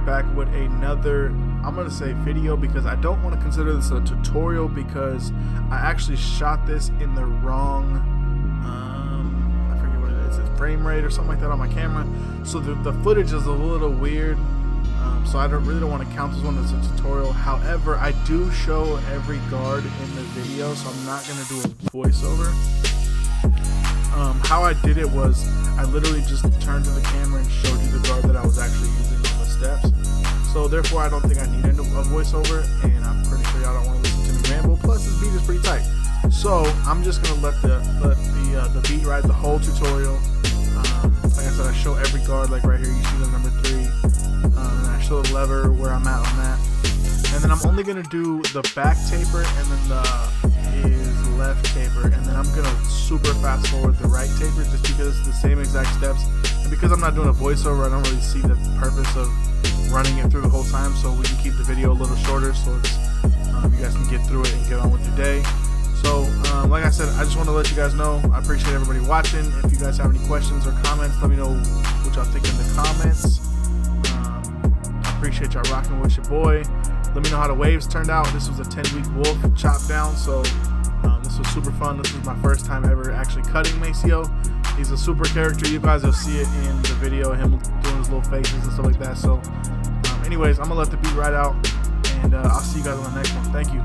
back with another, I'm going to say video, because I don't want to consider this a tutorial because I actually shot this in the wrong, I forget what it is, it's frame rate or something like that on my camera. So the footage is a little weird, so I really don't want to count this one as a tutorial. However, I do show every guard in the video, so I'm not going to do a voiceover. How I did it was I literally just turned to the camera and showed you the guard that I was actually using on the steps. So therefore, I don't think I need a voiceover, and I'm pretty sure y'all don't want to listen to me ramble. Plus, this beat is pretty tight, so I'm just gonna let the beat ride the whole tutorial. Like I said, I show every guard, like right here. You see the number 3, and I show the lever where I'm at on that. And then I'm only gonna do the back taper and then his left taper, and then I'm gonna super fast forward the right taper just because it's the same exact steps, and because I'm not doing a voiceover, I don't really see the purpose of running it through the whole time, so we can keep the video a little shorter so it's you guys can get through it and get on with your day. So like I said, I just want to let you guys know I appreciate everybody watching. If you guys have any questions or comments, let me know what y'all think in the comments. I appreciate y'all rocking with your boy. Let me know how the waves turned out. This was a 10-week wolf chop down, so this was super fun. This was my first time ever actually cutting Maceo. He's a super character. You guys will see it in the video, him doing his little faces and stuff like that. So anyways, I'm gonna let the beat ride out, and I'll see you guys on the next one. Thank you.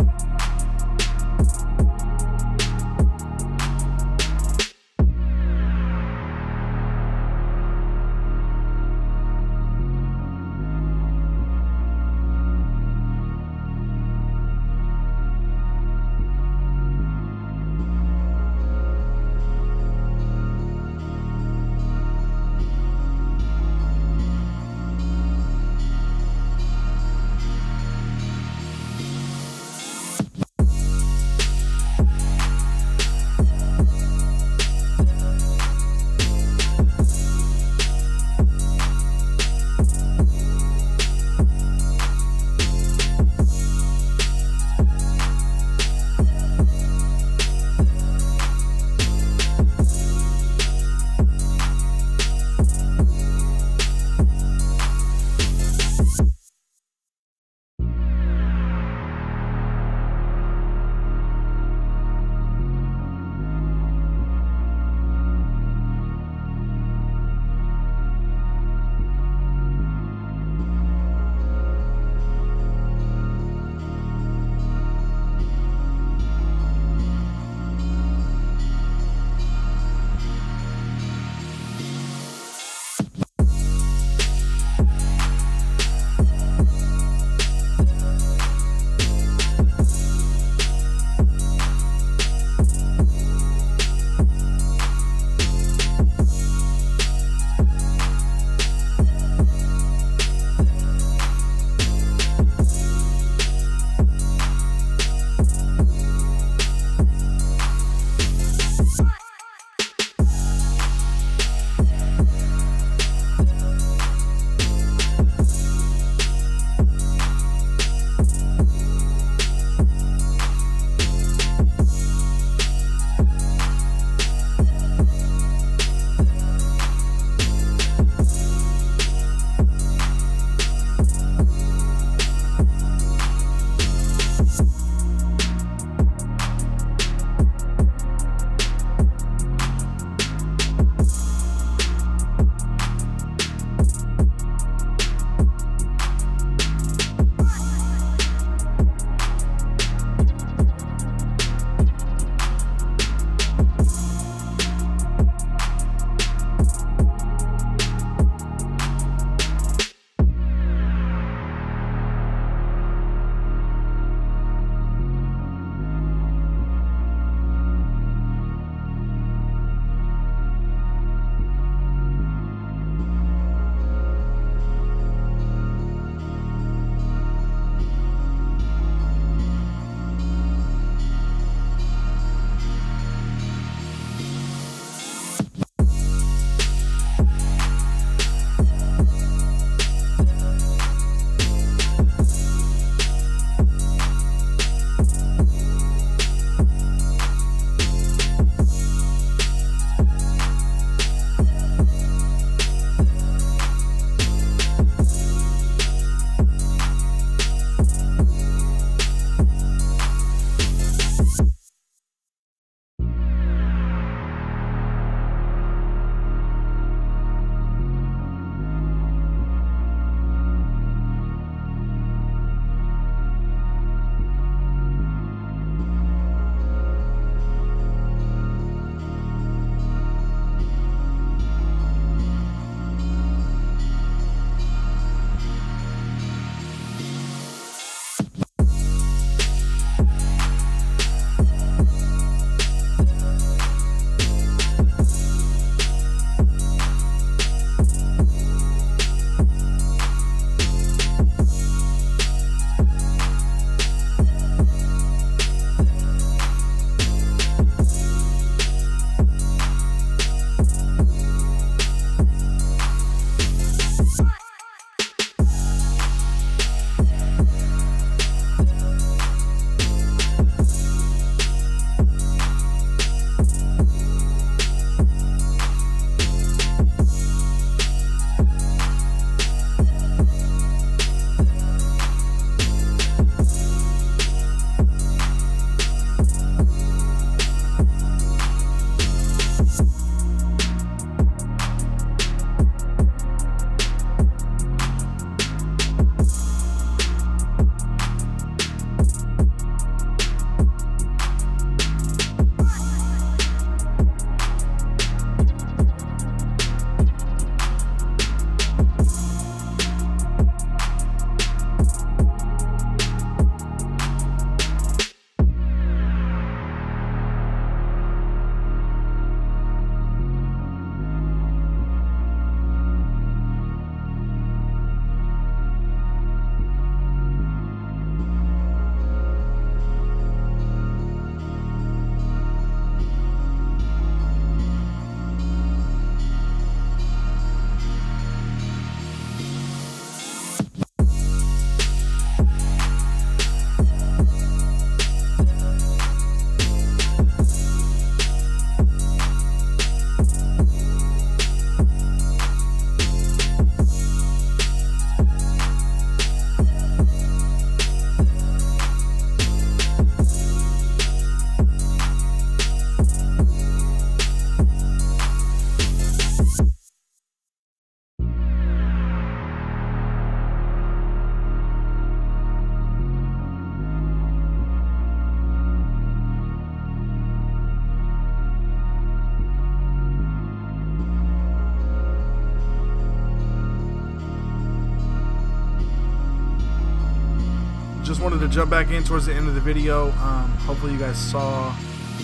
just wanted to jump back in towards the end of the video. Hopefully you guys saw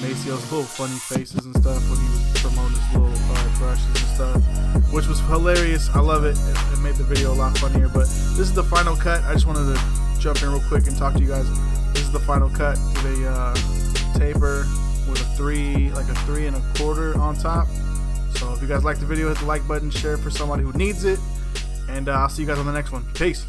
Macio's little funny faces and stuff when he was promoting his little brushes and stuff, which was hilarious. I love it. It made the video a lot funnier. But this is the final cut. I just wanted to jump in real quick and talk to you guys. This is the final cut with a taper with a 3, like a 3 1/4 on top. So if you guys like the video, hit the like button, share it for somebody who needs it, and I'll see you guys on the next one. Peace.